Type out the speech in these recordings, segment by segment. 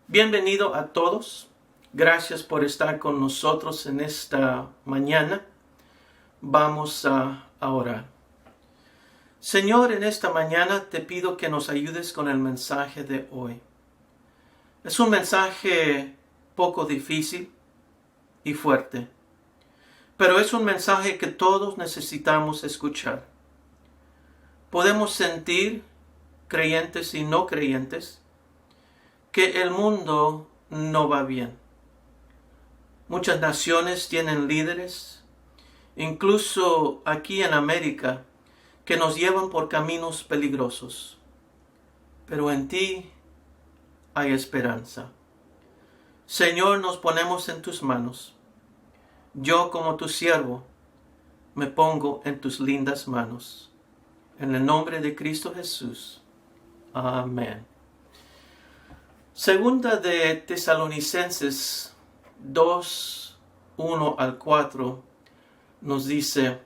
Bienvenido a todos. Gracias por estar con nosotros en esta mañana. Vamos a orar. Señor, en esta mañana te pido que nos ayudes con el mensaje de hoy. Es un mensaje poco difícil y fuerte, pero es un mensaje que todos necesitamos escuchar. Podemos sentir, creyentes y no creyentes, que el mundo no va bien. Muchas naciones tienen líderes, incluso aquí en América, que nos llevan por caminos peligrosos. Pero en ti hay esperanza. Señor, nos ponemos en tus manos. Yo, como tu siervo, me pongo en tus lindas manos. En el nombre de Cristo Jesús. Amén. Segunda de Tesalonicenses 2, 1 al 4 nos dice: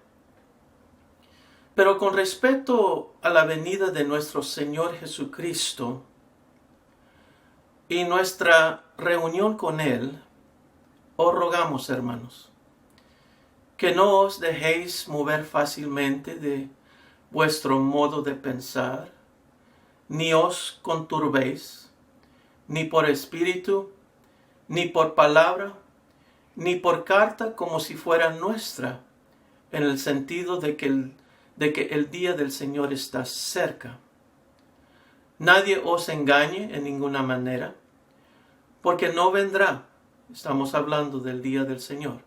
Pero con respecto a la venida de nuestro Señor Jesucristo y nuestra reunión con Él, os rogamos, hermanos, que no os dejéis mover fácilmente de vuestro modo de pensar, ni os conturbéis, ni por espíritu, ni por palabra, ni por carta como si fuera nuestra, en el sentido de que el día del Señor está cerca. Nadie os engañe en ninguna manera, porque no vendrá, estamos hablando del día del Señor,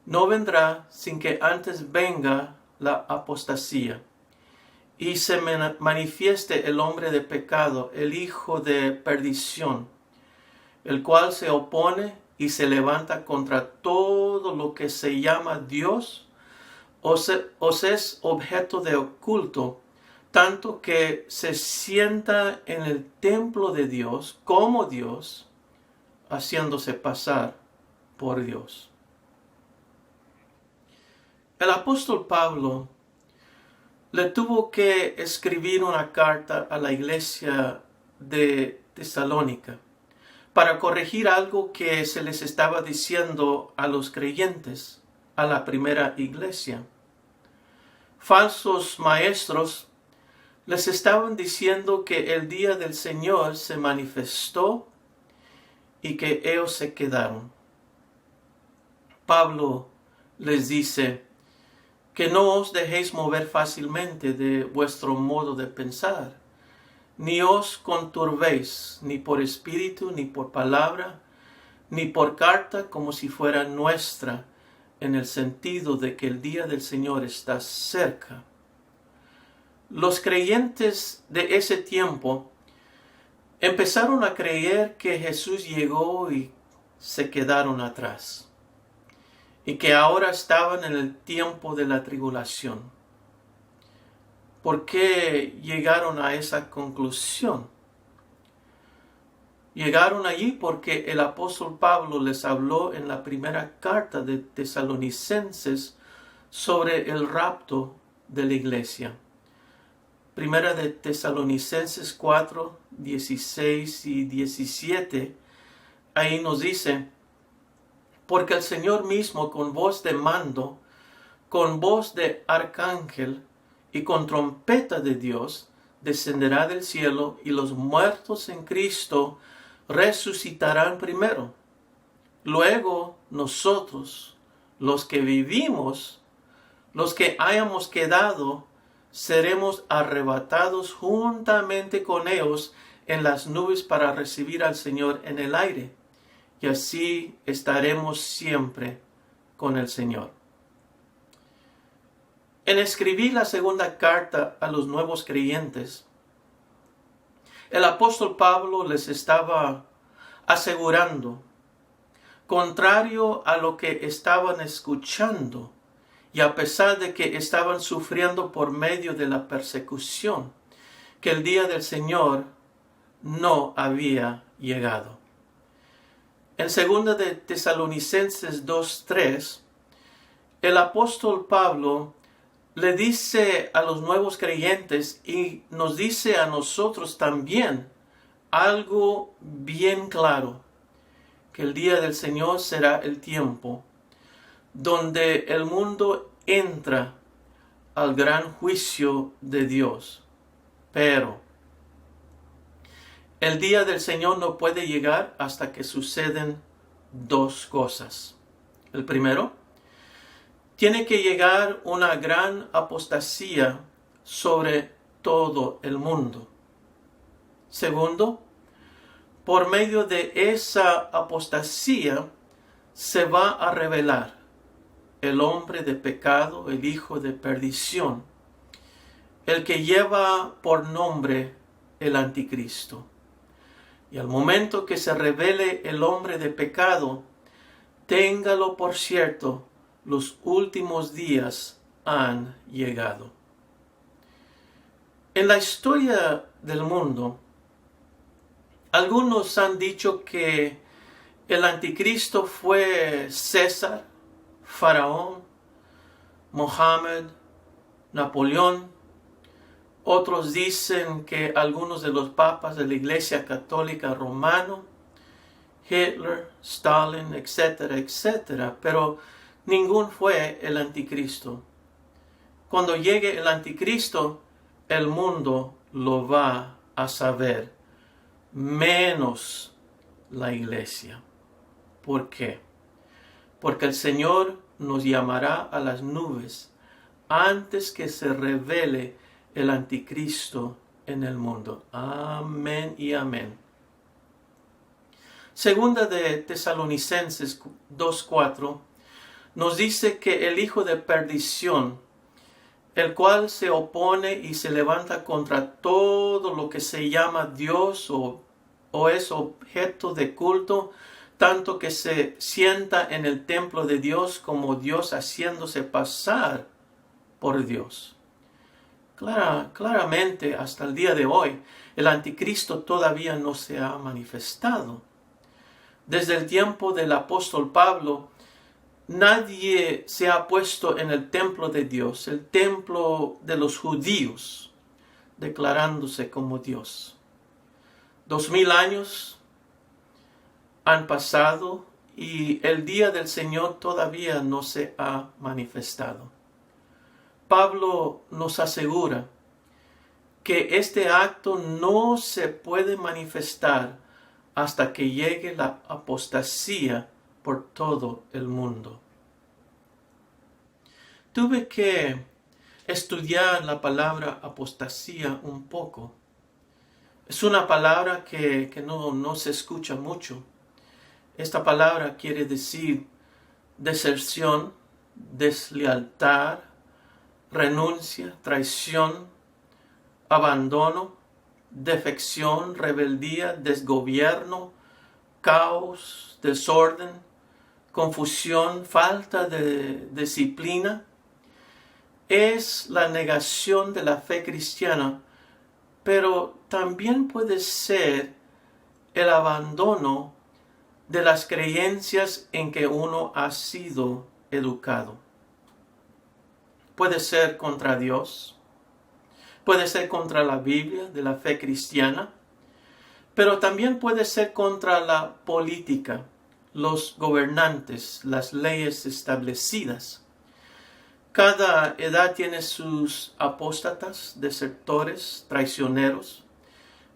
no vendrá sin que antes venga la apostasía y se manifieste el hombre de pecado, el hijo de perdición, el cual se opone y se levanta contra todo lo que se llama Dios, os es objeto de culto, tanto que se sienta en el templo de Dios como Dios, haciéndose pasar por Dios. El apóstol Pablo le tuvo que escribir una carta a la iglesia de Tesalónica para corregir algo que se les estaba diciendo a los creyentes, a la primera iglesia. Falsos maestros les estaban diciendo que el día del Señor se manifestó y que ellos se quedaron. Pablo les dice: que no os dejéis mover fácilmente de vuestro modo de pensar, ni os conturbéis, ni por espíritu, ni por palabra, ni por carta como si fuera nuestra, en el sentido de que el día del Señor está cerca. Los creyentes de ese tiempo empezaron a creer que Jesús llegó y se quedaron atrás, y que ahora estaban en el tiempo de la tribulación. ¿Por qué llegaron a esa conclusión? Llegaron allí porque el apóstol Pablo les habló en la primera carta de Tesalonicenses sobre el rapto de la iglesia. Primera de Tesalonicenses 4, 16 y 17, ahí nos dice: porque el Señor mismo con voz de mando, con voz de arcángel y con trompeta de Dios, descenderá del cielo, y los muertos en Cristo resucitarán primero. Luego nosotros, los que vivimos, los que hayamos quedado, seremos arrebatados juntamente con ellos en las nubes para recibir al Señor en el aire. Y así estaremos siempre con el Señor. En escribir la segunda carta a los nuevos creyentes, el apóstol Pablo les estaba asegurando, contrario a lo que estaban escuchando, y a pesar de que estaban sufriendo por medio de la persecución, que el día del Señor no había llegado. En 2 de Tesalonicenses 2:3, el apóstol Pablo le dice a los nuevos creyentes y nos dice a nosotros también algo bien claro, que el día del Señor será el tiempo donde el mundo entra al gran juicio de Dios. Pero el día del Señor no puede llegar hasta que suceden dos cosas. El primero, tiene que llegar una gran apostasía sobre todo el mundo. Segundo, por medio de esa apostasía se va a revelar el hombre de pecado, el hijo de perdición, el que lleva por nombre el anticristo. Y al momento que se revele el hombre de pecado, téngalo por cierto, los últimos días han llegado. En la historia del mundo, algunos han dicho que el anticristo fue César, Faraón, Mohammed, Napoleón. Otros dicen que algunos de los papas de la Iglesia Católica Romana, Hitler, Stalin, etcétera, etcétera. Pero ningún fue el anticristo. Cuando llegue el anticristo, el mundo lo va a saber, menos la iglesia. ¿Por qué? Porque el Señor nos llamará a las nubes antes que se revele el anticristo en el mundo. Amén y amén. Segunda de Tesalonicenses 2:4 nos dice que el hijo de perdición, el cual se opone y se levanta contra todo lo que se llama Dios o es objeto de culto, tanto que se sienta en el templo de Dios como Dios haciéndose pasar por Dios. Claramente, hasta el día de hoy, el anticristo todavía no se ha manifestado. Desde el tiempo del apóstol Pablo, nadie se ha puesto en el templo de Dios, el templo de los judíos, declarándose como Dios. 2000 años han pasado y el día del Señor todavía no se ha manifestado. Pablo nos asegura que este acto no se puede manifestar hasta que llegue la apostasía por todo el mundo. Tuve que estudiar la palabra apostasía un poco. Es una palabra que no se escucha mucho. Esta palabra quiere decir deserción, deslealtad, renuncia, traición, abandono, defección, rebeldía, desgobierno, caos, desorden, confusión, falta de disciplina. Es la negación de la fe cristiana, pero también puede ser el abandono de las creencias en que uno ha sido educado. Puede ser contra Dios, puede ser contra la Biblia de la fe cristiana, pero también puede ser contra la política, los gobernantes, las leyes establecidas. Cada edad tiene sus apóstatas, desertores, traicioneros,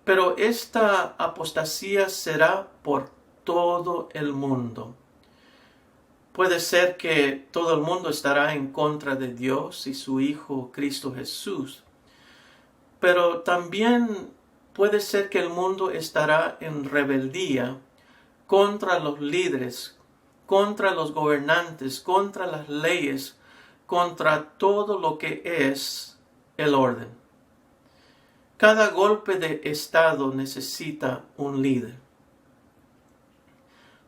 pero esta apostasía será por todo el mundo. Puede ser que todo el mundo estará en contra de Dios y su Hijo Cristo Jesús, pero también puede ser que el mundo estará en rebeldía contra los líderes, contra los gobernantes, contra las leyes, contra todo lo que es el orden. Cada golpe de estado necesita un líder.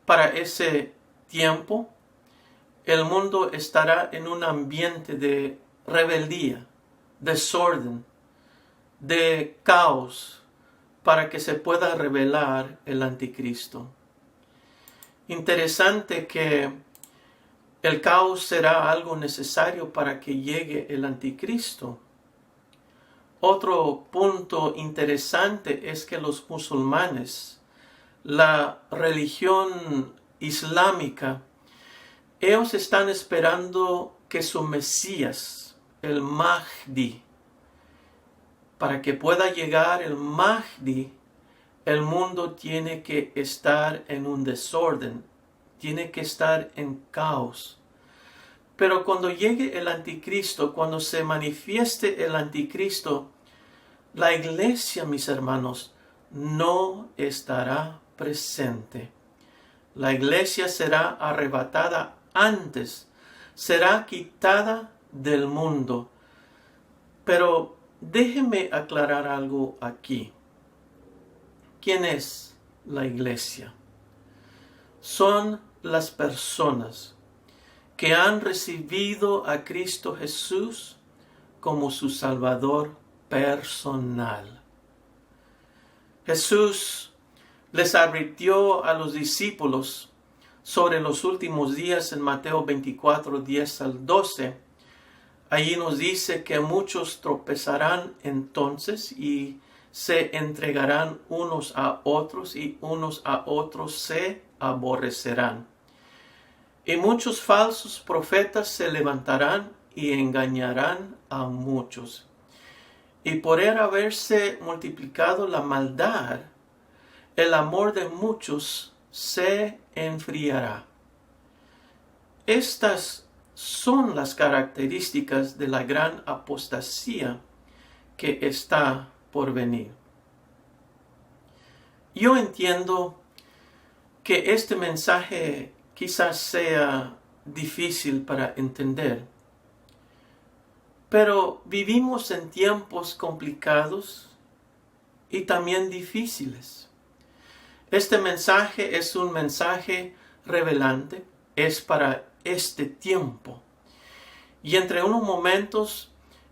Para ese tiempo, el mundo estará en un ambiente de rebeldía, desorden, de caos, para que se pueda revelar el anticristo. Interesante que el caos será algo necesario para que llegue el anticristo. Otro punto interesante es que los musulmanes, la religión islámica, ellos están esperando que su Mesías, el Mahdi, para que pueda llegar el Mahdi, el mundo tiene que estar en un desorden, tiene que estar en caos. Pero cuando llegue el anticristo, cuando se manifieste el anticristo, la iglesia, mis hermanos, no estará presente. La iglesia será arrebatada antes, será quitada del mundo. Pero déjeme aclarar algo aquí. ¿Quién es la iglesia? Son las personas que han recibido a Cristo Jesús como su Salvador personal. Jesús les advirtió a los discípulos sobre los últimos días en Mateo 24, 10 al 12. Allí nos dice que muchos tropezarán entonces y se entregarán unos a otros y unos a otros se aborrecerán. Y muchos falsos profetas se levantarán y engañarán a muchos. Y por haberse multiplicado la maldad, el amor de muchos se enfriará. Estas son las características de la gran apostasía que está por venir. Yo entiendo que este mensaje quizás sea difícil para entender, pero vivimos en tiempos complicados y también difíciles. Este mensaje es un mensaje revelante, es para este tiempo. Y entre unos momentos,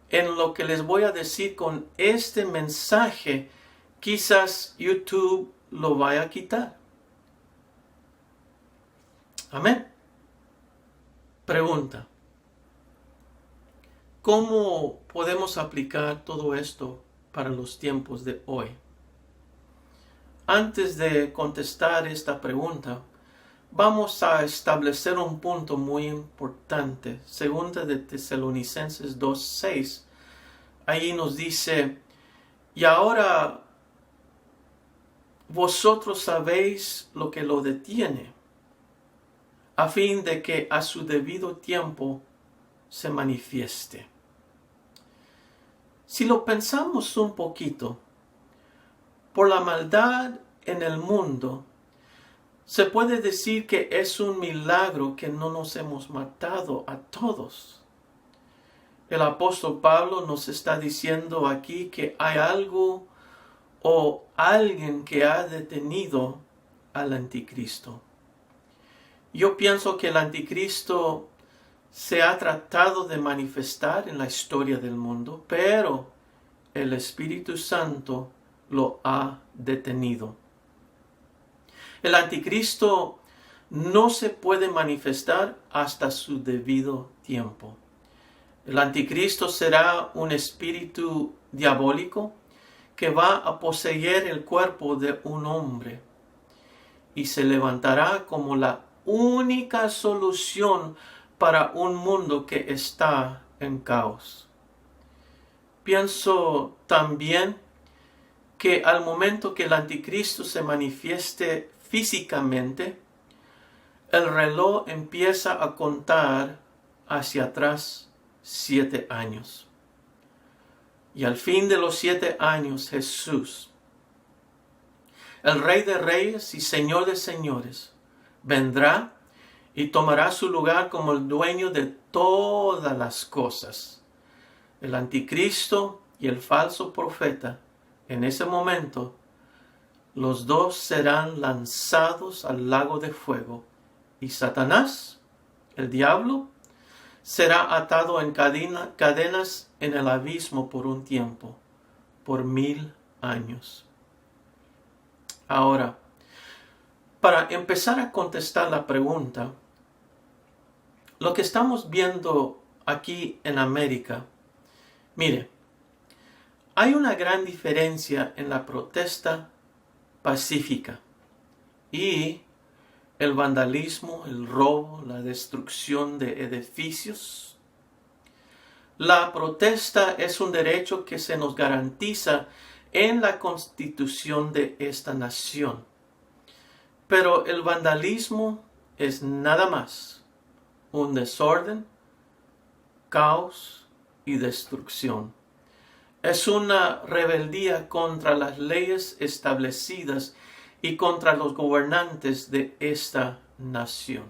en lo que les voy a decir con este mensaje, quizás YouTube lo vaya a quitar. Amén. Pregunta: ¿cómo podemos aplicar todo esto para los tiempos de hoy? Antes de contestar esta pregunta, vamos a establecer un punto muy importante. Segunda de Tesalonicenses 2:6. Ahí nos dice: y ahora vosotros sabéis lo que lo detiene, a fin de que a su debido tiempo se manifieste. Si lo pensamos un poquito, por la maldad en el mundo, se puede decir que es un milagro que no nos hemos matado a todos. El apóstol Pablo nos está diciendo aquí que hay algo o alguien que ha detenido al anticristo. Yo pienso que el anticristo se ha tratado de manifestar en la historia del mundo, pero el Espíritu Santo lo ha detenido. El anticristo no se puede manifestar hasta su debido tiempo. El anticristo será un espíritu diabólico que va a poseer el cuerpo de un hombre y se levantará como la única solución para un mundo que está en caos. Pienso también que al momento que el anticristo se manifieste físicamente, el reloj empieza a contar hacia atrás 7 años. Y al fin de los 7 años, Jesús, el Rey de Reyes y Señor de Señores, vendrá y tomará su lugar como el dueño de todas las cosas. El anticristo y el falso profeta, en ese momento, los dos serán lanzados al lago de fuego, y Satanás, el diablo, será atado en cadenas en el abismo por un tiempo, por 1000 años. Ahora, para empezar a contestar la pregunta, lo que estamos viendo aquí en América, mire, Hay una gran diferencia en la protesta pacífica y el vandalismo, el robo, la destrucción de edificios. La protesta es un derecho que se nos garantiza en la Constitución de esta nación. Pero el vandalismo es nada más un desorden, caos y destrucción. Es una rebeldía contra las leyes establecidas y contra los gobernantes de esta nación.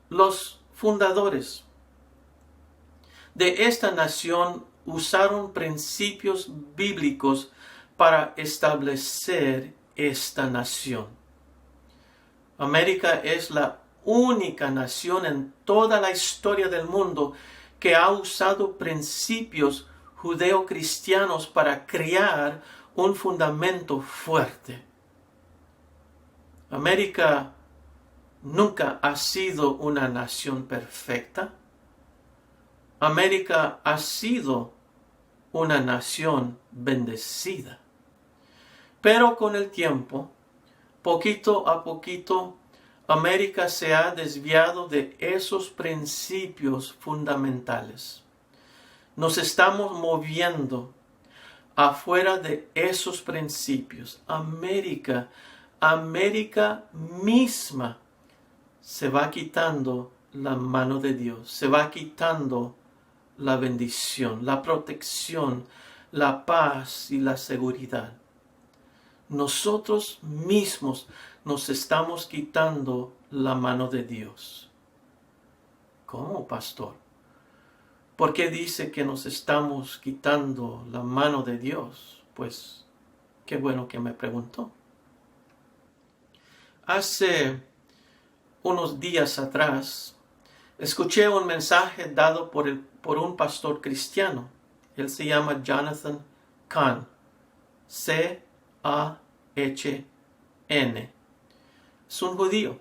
Los fundadores de esta nación usaron principios bíblicos para establecer esta nación. América es la única nación en toda la historia del mundo que ha usado principios judeocristianos para crear un fundamento fuerte. América nunca ha sido una nación perfecta. América ha sido una nación bendecida. Pero con el tiempo, poquito a poquito, América se ha desviado de esos principios fundamentales. Nos estamos moviendo afuera de esos principios. América misma se va quitando la mano de Dios, se va quitando la bendición, la protección, la paz y la seguridad. Nosotros mismos nos estamos quitando la mano de Dios. ¿Cómo, pastor? ¿Por qué dice que nos estamos quitando la mano de Dios? Pues, qué bueno que me preguntó. Hace unos días atrás, escuché un mensaje dado por un pastor cristiano. Él se llama Jonathan Cahn. C-A-H-N. Es un judío.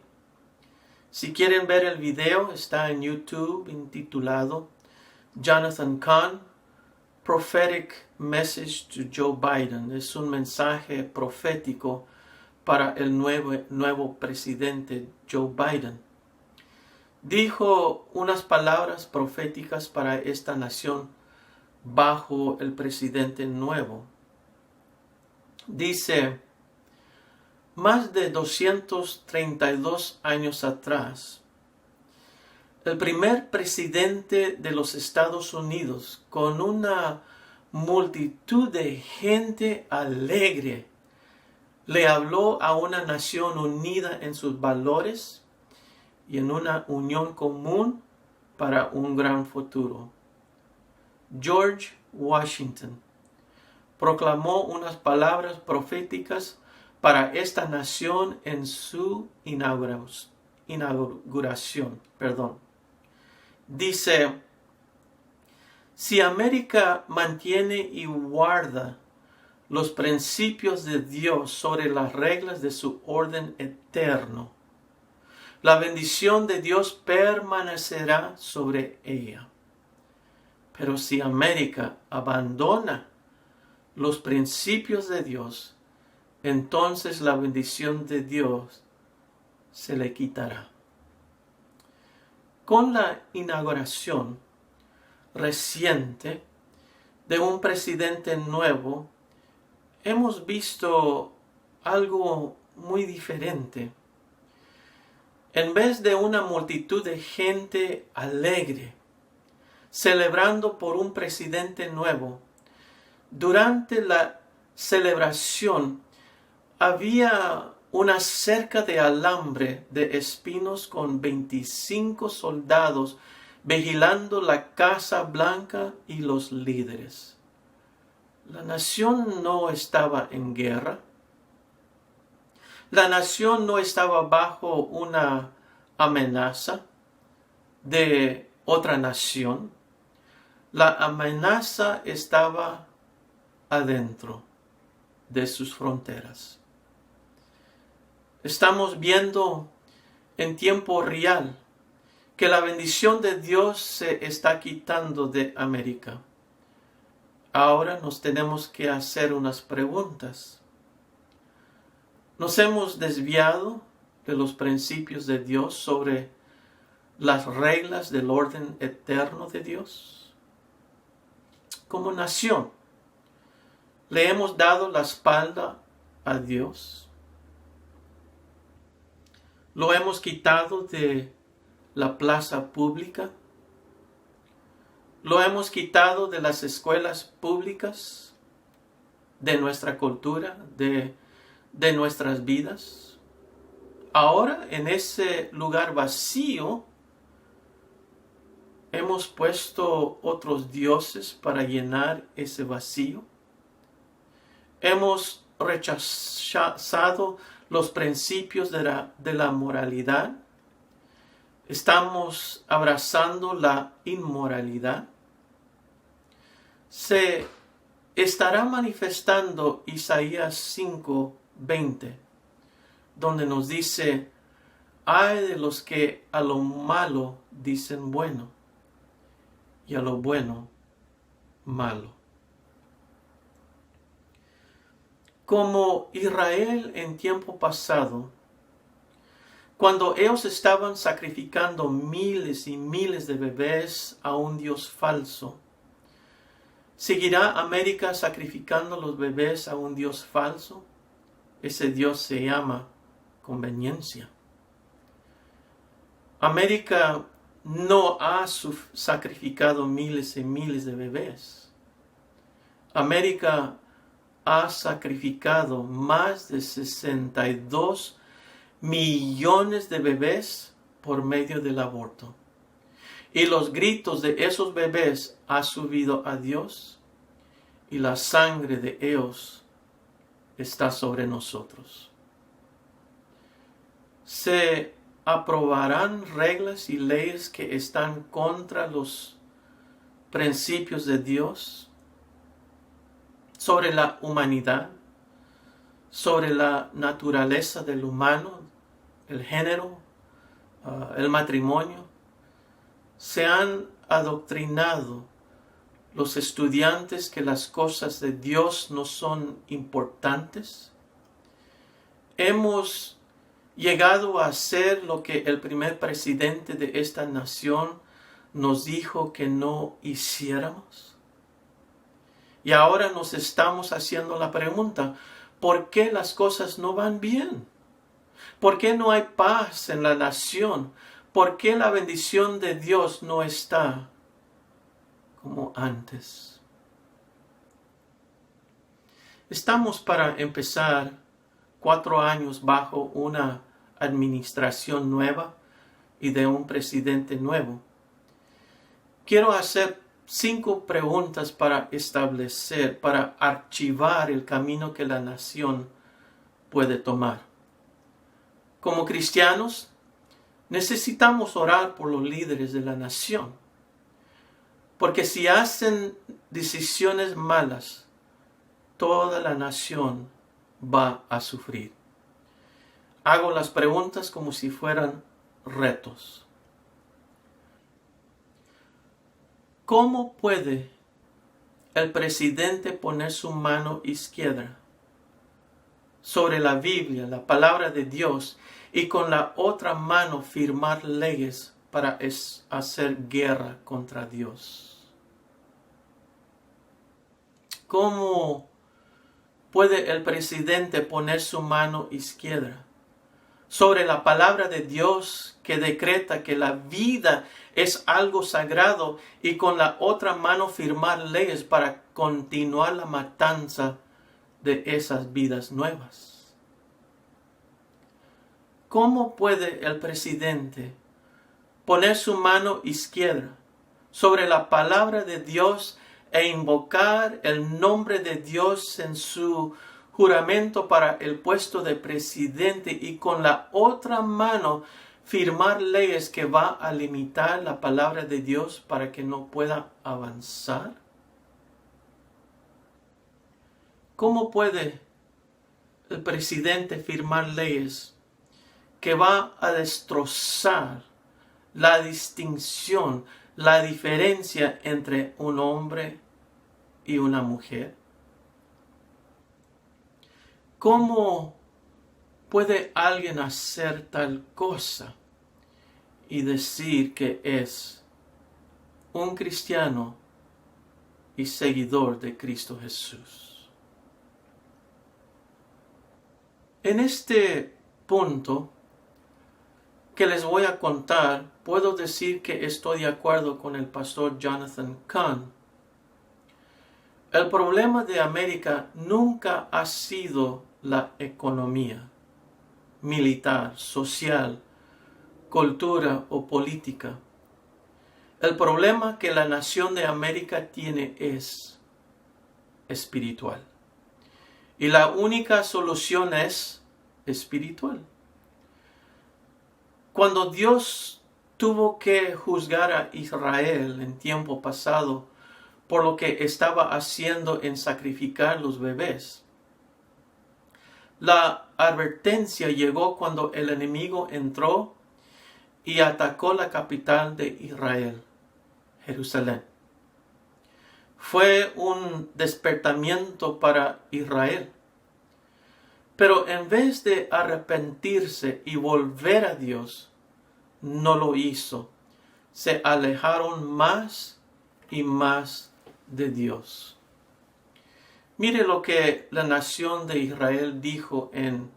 Si quieren ver el video, está en YouTube intitulado Jonathan Cahn, Prophetic Message to Joe Biden. Es un mensaje profético para el nuevo presidente Joe Biden. Dijo unas palabras proféticas para esta nación bajo el presidente nuevo. Dice: más de 232 años atrás, el primer presidente de los Estados Unidos, con una multitud de gente alegre, le habló a una nación unida en sus valores y en una unión común para un gran futuro. George Washington proclamó unas palabras proféticas para esta nación en su inauguración. Dice: si América mantiene y guarda los principios de Dios sobre las reglas de su orden eterno, la bendición de Dios permanecerá sobre ella. Pero si América abandona los principios de Dios, entonces la bendición de Dios se le quitará. Con la inauguración reciente de un presidente nuevo, hemos visto algo muy diferente. En vez de una multitud de gente alegre, celebrando por un presidente nuevo, durante la celebración había una cerca de alambre de espinos con 25 soldados vigilando la Casa Blanca y los líderes. La nación no estaba en guerra. La nación no estaba bajo una amenaza de otra nación. La amenaza estaba adentro de sus fronteras. Estamos viendo en tiempo real que la bendición de Dios se está quitando de América. ahora nos tenemos que hacer unas preguntas. ¿Nos hemos desviado de los principios de Dios sobre las reglas del orden eterno de Dios? Como nación, ¿le hemos dado la espalda a Dios? ¿Lo hemos quitado de la plaza pública? ¿Lo hemos quitado de las escuelas públicas, de nuestra cultura, de nuestras vidas? Ahora, en ese lugar vacío, hemos puesto otros dioses para llenar ese vacío. Hemos rechazado los principios de la moralidad. Estamos abrazando la inmoralidad. Se estará manifestando Isaías 5:20, donde nos dice: ay de los que a lo malo dicen bueno, y a lo bueno malo. Como Israel en tiempo pasado, cuando ellos estaban sacrificando miles y miles de bebés a un Dios falso, ¿seguirá América sacrificando los bebés a un Dios falso? Ese Dios se llama conveniencia. América no ha sacrificado miles y miles de bebés. América ha sacrificado más de 62 millones de bebés por medio del aborto. Y los gritos de esos bebés ha subido a Dios, y la sangre de ellos está sobre nosotros. Se aprobarán reglas y leyes que están contra los principios de Dios sobre la humanidad, sobre la naturaleza del humano, el género, el matrimonio. Se han adoctrinado los estudiantes que las cosas de Dios no son importantes. Hemos llegado a hacer lo que el primer presidente de esta nación nos dijo que no hiciéramos. Y ahora nos estamos haciendo la pregunta: ¿por qué las cosas no van bien? ¿Por qué no hay paz en la nación? ¿Por qué la bendición de Dios no está como antes? Estamos para empezar 4 años bajo una administración nueva y de un presidente nuevo. Quiero hacer 5 preguntas para establecer, para archivar el camino que la nación puede tomar. Como cristianos, necesitamos orar por los líderes de la nación, porque si hacen decisiones malas, toda la nación va a sufrir. Hago las preguntas como si fueran retos. ¿Cómo puede el presidente poner su mano izquierda sobre la Biblia, la palabra de Dios, y con la otra mano firmar leyes para hacer guerra contra Dios? ¿Cómo puede el presidente poner su mano izquierda sobre la palabra de Dios que decreta que la vida es algo sagrado, y con la otra mano firmar leyes para continuar la matanza de esas vidas nuevas? ¿Cómo puede el presidente poner su mano izquierda sobre la palabra de Dios e invocar el nombre de Dios en su juramento para el puesto de presidente, y con la otra mano firmar leyes que va a limitar la palabra de Dios para que no pueda avanzar? ¿Cómo puede el presidente firmar leyes que va a destrozar la distinción, la diferencia entre un hombre y una mujer? ¿Cómo puede alguien hacer tal cosa y decir que es un cristiano y seguidor de Cristo Jesús? En este punto que les voy a contar, puedo decir que estoy de acuerdo con el pastor Jonathan Cahn. El problema de América nunca ha sido la economía, militar, social, cultura o política. El problema que la nación de América tiene es espiritual. Y la única solución es espiritual. Cuando Dios tuvo que juzgar a Israel en tiempo pasado por lo que estaba haciendo en sacrificar los bebés, la advertencia llegó cuando el enemigo entró y atacó la capital de Israel, Jerusalén. Fue un despertamiento para Israel. Pero en vez de arrepentirse y volver a Dios, no lo hizo. Se alejaron más y más de Dios. Mire lo que la nación de Israel dijo en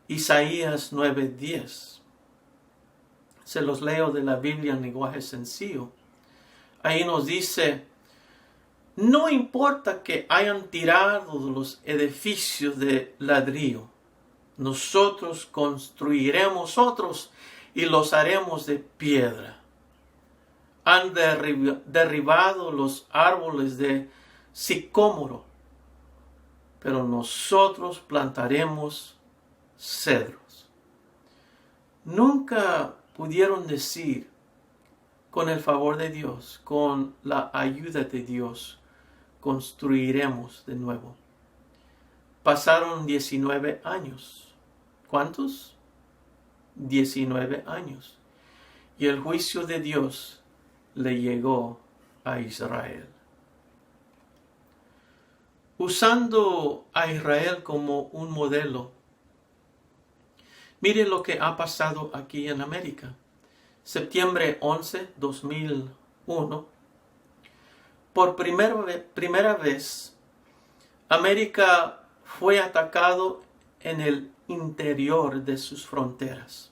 Isaías 9:10. Se los leo de la Biblia en lenguaje sencillo. Ahí nos dice: no importa que hayan tirado los edificios de ladrillo, nosotros construiremos otros y los haremos de piedra. Han derribado los árboles de sicómoro, pero nosotros plantaremos cedros. Nunca pudieron decir, con el favor de Dios, con la ayuda de Dios, construiremos de nuevo. Pasaron 19 años. ¿Cuántos? 19 años. Y el juicio de Dios le llegó a Israel. Usando a Israel como un modelo, mire lo que ha pasado aquí en América. Septiembre 11, 2001, por primera vez, América fue atacado en el interior de sus fronteras.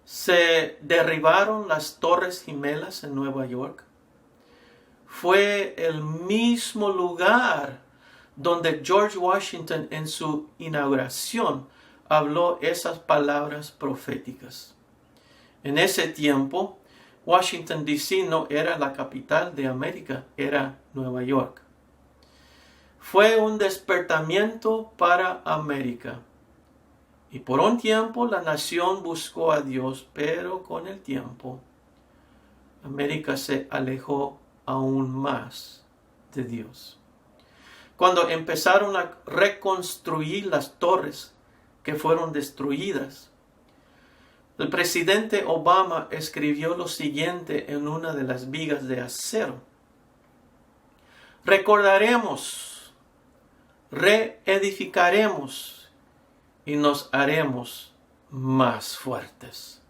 Se derribaron las Torres Gemelas en Nueva York. Fue el mismo lugar donde George Washington en su inauguración habló esas palabras proféticas. En ese tiempo, Washington, D.C. no era la capital de América, era Nueva York. Fue un despertamiento para América. Y por un tiempo la nación buscó a Dios, pero con el tiempo América se alejó aún más de Dios. Cuando empezaron a reconstruir las torres que fueron destruidas, el presidente Obama escribió lo siguiente en una de las vigas de acero: recordaremos, reedificaremos y nos haremos más fuertes.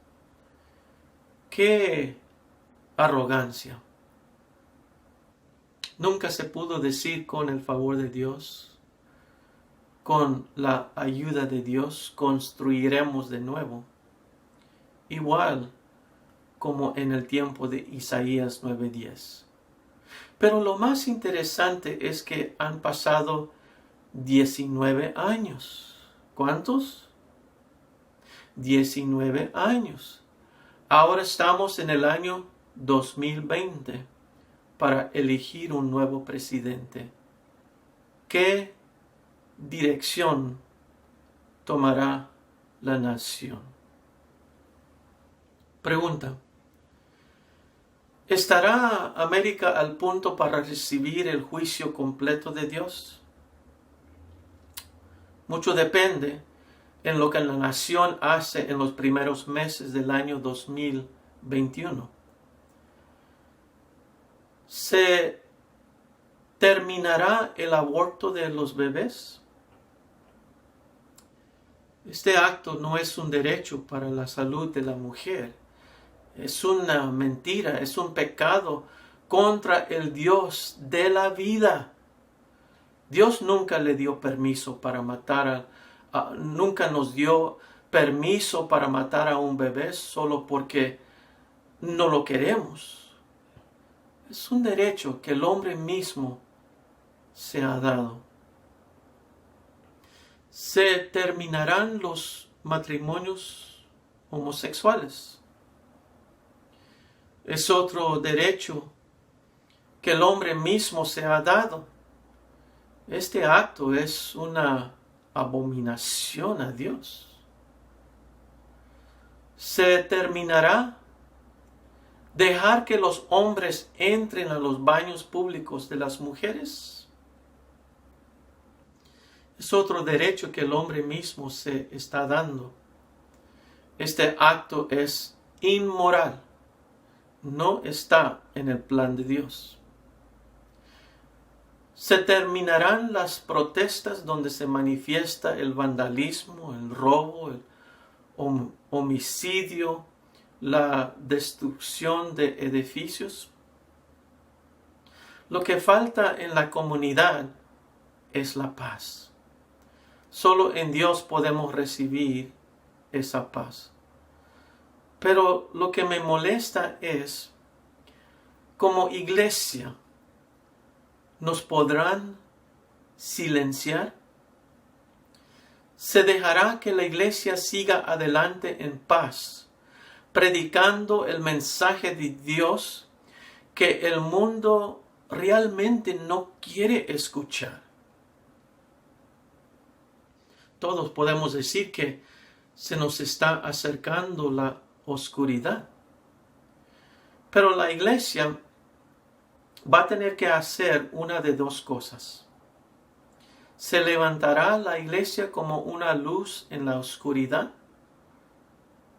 ¡Qué arrogancia! Nunca se pudo decir con el favor de Dios, con la ayuda de Dios, construiremos de nuevo. Igual como en el tiempo de Isaías 9:10. Pero lo más interesante es que han pasado 19 años. ¿Cuántos? 19 años. Ahora estamos en el año 2020 para elegir un nuevo presidente. ¿Qué dirección tomará la nación? Pregunta: ¿estará América al punto para recibir el juicio completo de Dios? Mucho depende en lo que la nación hace en los primeros meses del año 2021. Se ¿Terminará el aborto de los bebés? Este acto no es un derecho para la salud de la mujer. Es una mentira, es un pecado contra el Dios de la vida. Dios nunca le dio permiso para matar nunca nos dio permiso para matar a un bebé solo porque no lo queremos. Es un derecho que el hombre mismo se ha dado. Se terminarán los matrimonios homosexuales. Es otro derecho que el hombre mismo se ha dado. Este acto es una abominación a Dios. Se terminará dejar que los hombres entren a los baños públicos de las mujeres. Es otro derecho que el hombre mismo se está dando. Este acto es inmoral. No está en el plan de Dios. Se terminarán las protestas donde se manifiesta el vandalismo, el robo, el homicidio, la destrucción de edificios. Lo que falta en la comunidad es la paz. Solo en Dios podemos recibir esa paz. Pero lo que me molesta es, como iglesia, ¿nos podrán silenciar? ¿Se dejará que la iglesia siga adelante en paz, predicando el mensaje de Dios que el mundo realmente no quiere escuchar? Todos podemos decir que se nos está acercando la oscuridad. Pero la iglesia va a tener que hacer una de dos cosas. ¿Se levantará la iglesia como una luz en la oscuridad?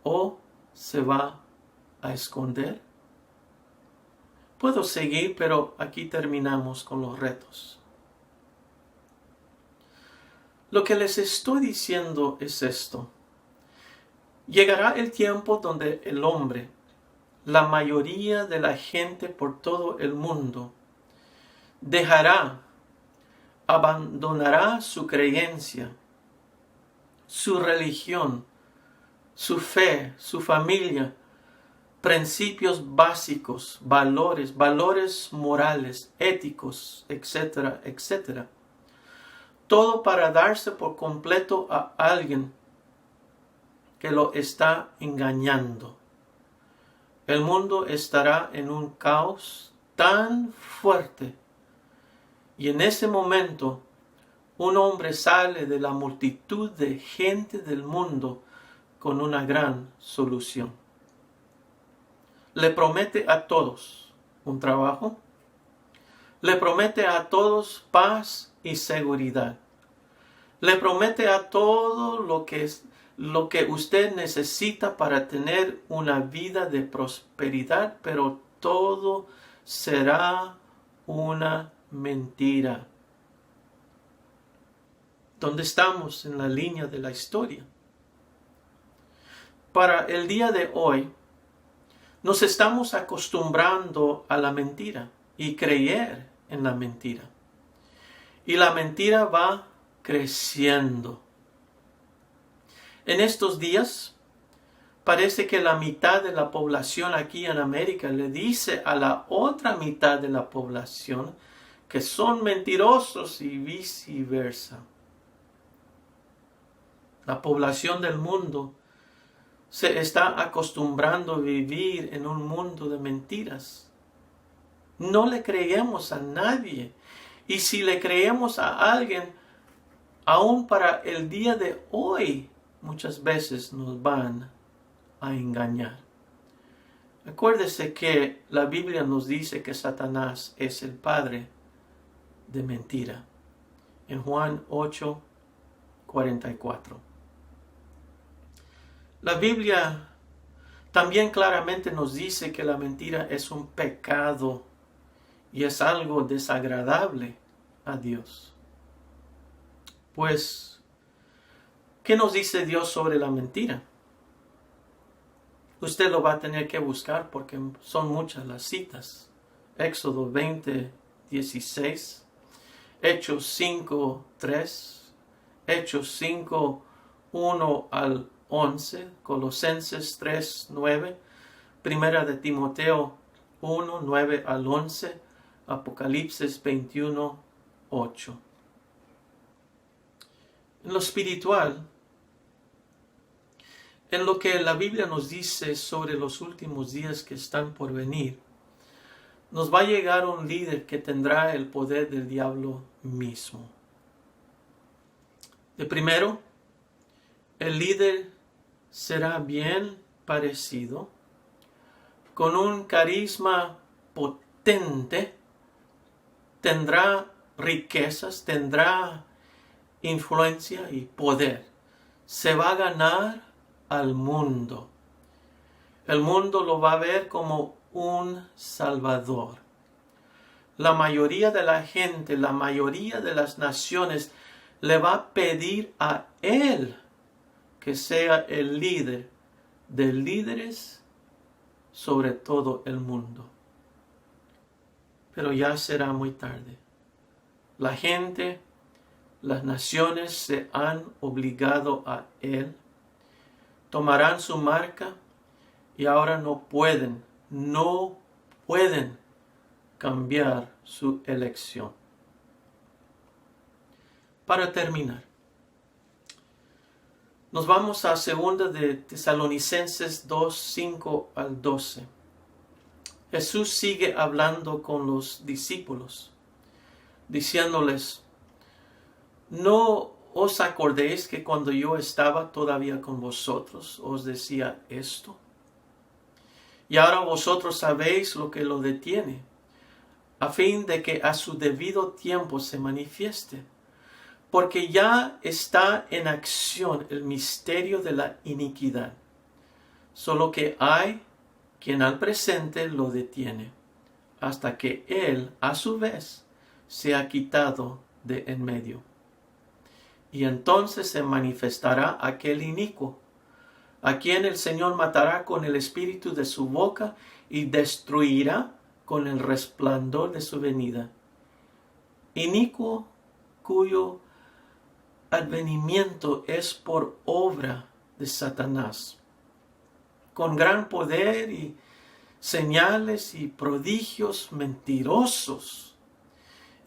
¿O se va a esconder? Puedo seguir, pero aquí terminamos con los retos. Lo que les estoy diciendo es esto. Llegará el tiempo donde el hombre, la mayoría de la gente por todo el mundo, abandonará su creencia, su religión, su fe, su familia, principios básicos, valores morales, éticos, etcétera, etcétera. Todo para darse por completo a alguien que lo está engañando. El mundo estará en un caos tan fuerte. Y en ese momento, un hombre sale de la multitud de gente del mundo con una gran solución. Le promete a todos un trabajo. Le promete a todos paz y seguridad. Le promete a todo lo que usted necesita para tener una vida de prosperidad, pero todo será una mentira. ¿Dónde estamos en la línea de la historia? Para el día de hoy, nos estamos acostumbrando a la mentira y creer en la mentira. Y la mentira va creciendo. En estos días, parece que la mitad de la población aquí en América le dice a la otra mitad de la población que son mentirosos y viceversa. La población del mundo se está acostumbrando a vivir en un mundo de mentiras. No le creemos a nadie. Y si le creemos a alguien, aún para el día de hoy, muchas veces nos van a engañar. Acuérdese que la Biblia nos dice que Satanás es el padre de mentira. En Juan 8:44. La Biblia también claramente nos dice que la mentira es un pecado y es algo desagradable a Dios. Pues, ¿qué nos dice Dios sobre la mentira? Usted lo va a tener que buscar porque son muchas las citas. Éxodo 20, 16, Hechos 5, 3, Hechos 5, 1 al 11, Colosenses 3, 9, Primera de Timoteo 1, 9 al 11, Apocalipsis 21, 8. En lo espiritual, en lo que la Biblia nos dice sobre los últimos días que están por venir, nos va a llegar un líder que tendrá el poder del diablo mismo. De primero, el líder será bien parecido, con un carisma potente, tendrá riquezas, tendrá influencia y poder. Se va a ganar al mundo. El mundo lo va a ver como un salvador. La mayoría de la gente, la mayoría de las naciones le va a pedir a él que sea el líder de líderes sobre todo el mundo. Pero ya será muy tarde. La gente, las naciones se han obligado a él, tomarán su marca y ahora no pueden cambiar su elección. Para terminar, nos vamos a 2 de Tesalonicenses 2, 5 al 12. Jesús sigue hablando con los discípulos, diciéndoles: ¿no os acordéis que cuando yo estaba todavía con vosotros os decía esto? Y ahora vosotros sabéis lo que lo detiene, a fin de que a su debido tiempo se manifieste. Porque ya está en acción el misterio de la iniquidad, solo que hay quien al presente lo detiene, hasta que él, a su vez, sea quitado de en medio. Y entonces se manifestará aquel inicuo, a quien el Señor matará con el espíritu de su boca y destruirá con el resplandor de su venida. Inicuo cuyo advenimiento es por obra de Satanás, con gran poder y señales y prodigios mentirosos,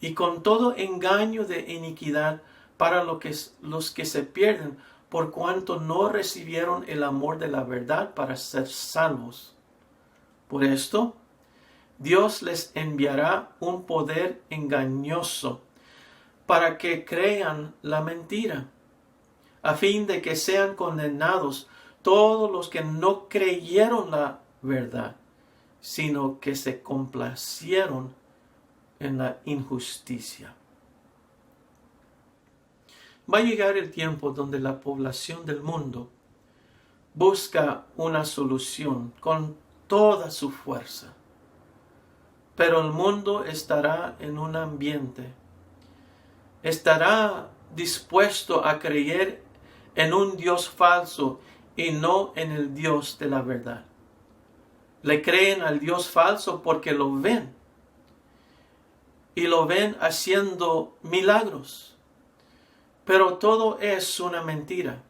y con todo engaño de iniquidad para los que se pierden, por cuanto no recibieron el amor de la verdad para ser salvos. Por esto, Dios les enviará un poder engañoso para que crean la mentira, a fin de que sean condenados todos los que no creyeron la verdad, sino que se complacieron en la injusticia. Va a llegar el tiempo donde la población del mundo busca una solución con toda su fuerza, pero el mundo estará en un ambiente, estará dispuesto a creer en un Dios falso y no en el Dios de la verdad. Le creen al Dios falso porque lo ven, y lo ven haciendo milagros. Pero todo es una mentira.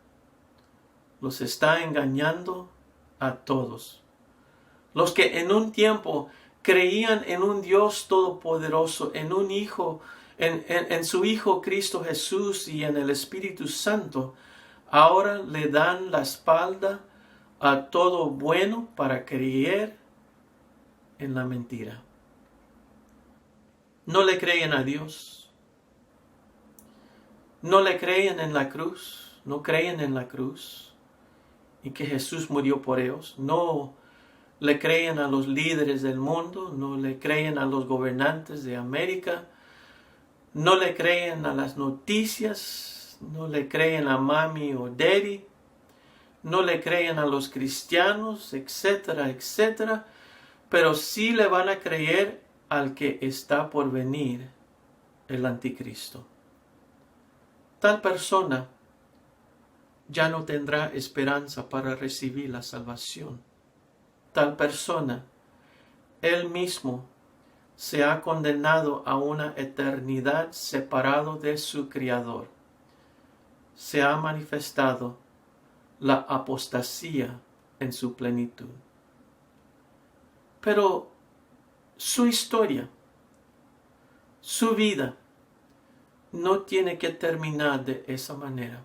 Los está engañando a todos. Los que en un tiempo creían en un Dios todopoderoso, en un Hijo, en su Hijo Cristo Jesús y en el Espíritu Santo, ahora le dan la espalda a todo bueno para creer en la mentira. No le creen a Dios. No le creen en la cruz. No creen en la cruz y que Jesús murió por ellos. No le creen a los líderes del mundo. No le creen a los gobernantes de América. No le creen a las noticias. No le creen a mami o daddy. No le creen a los cristianos, etcétera, etcétera. Pero sí le van a creer al que está por venir, el anticristo. Tal persona ya no tendrá esperanza para recibir la salvación. Tal persona, él mismo, se ha condenado a una eternidad separado de su Creador. Se ha manifestado la apostasía en su plenitud. Pero su historia, su vida, no tiene que terminar de esa manera.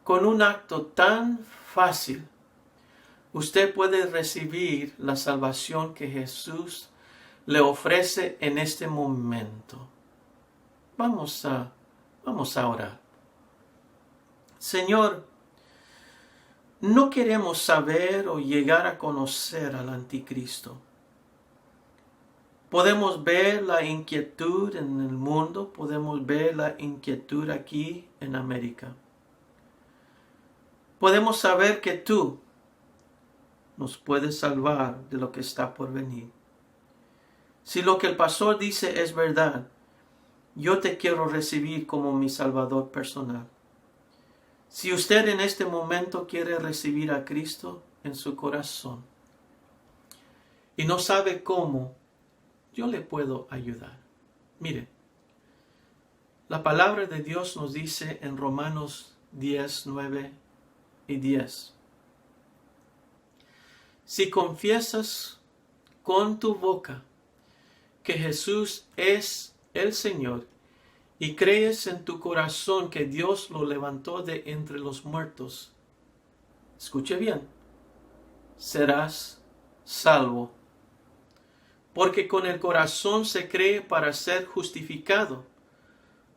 Con un acto tan fácil, usted puede recibir la salvación que Jesús le ofrece en este momento. Vamos a orar. Señor, no queremos saber o llegar a conocer al anticristo. Podemos ver la inquietud en el mundo, podemos ver la inquietud aquí en América. Podemos saber que tú nos puedes salvar de lo que está por venir. Si lo que el pastor dice es verdad, yo te quiero recibir como mi Salvador personal. Si usted en este momento quiere recibir a Cristo en su corazón y no sabe cómo, yo le puedo ayudar. Mire, la palabra de Dios nos dice en Romanos 10, 9 y 10. Si confiesas con tu boca que Jesús es el Señor y crees en tu corazón que Dios lo levantó de entre los muertos, escuche bien, serás salvo. Porque con el corazón se cree para ser justificado.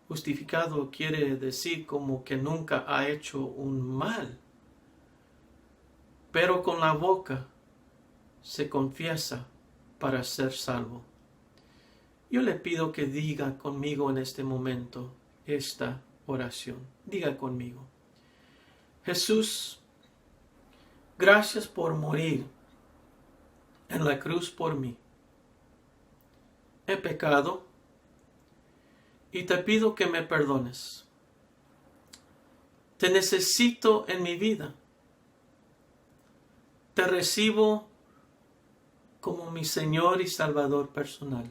Justificado quiere decir como que nunca ha hecho un mal. Pero con la boca se confiesa para ser salvo. Yo le pido que diga conmigo en este momento esta oración. Diga conmigo. Jesús, gracias por morir en la cruz por mí. He pecado y te pido que me perdones. Te necesito en mi vida. Te recibo como mi Señor y Salvador personal.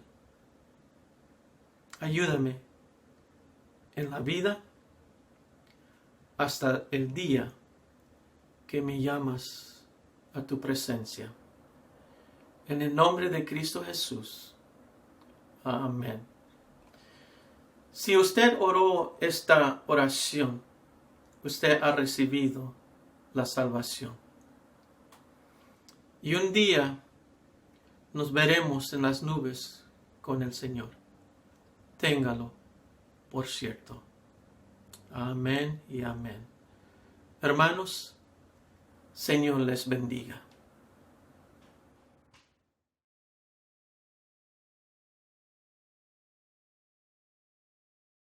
Ayúdame en la vida hasta el día que me llamas a tu presencia. En el nombre de Cristo Jesús. Amén. Si usted oró esta oración, usted ha recibido la salvación. Y un día nos veremos en las nubes con el Señor. Téngalo por cierto. Amén y amén. Hermanos, Señor les bendiga.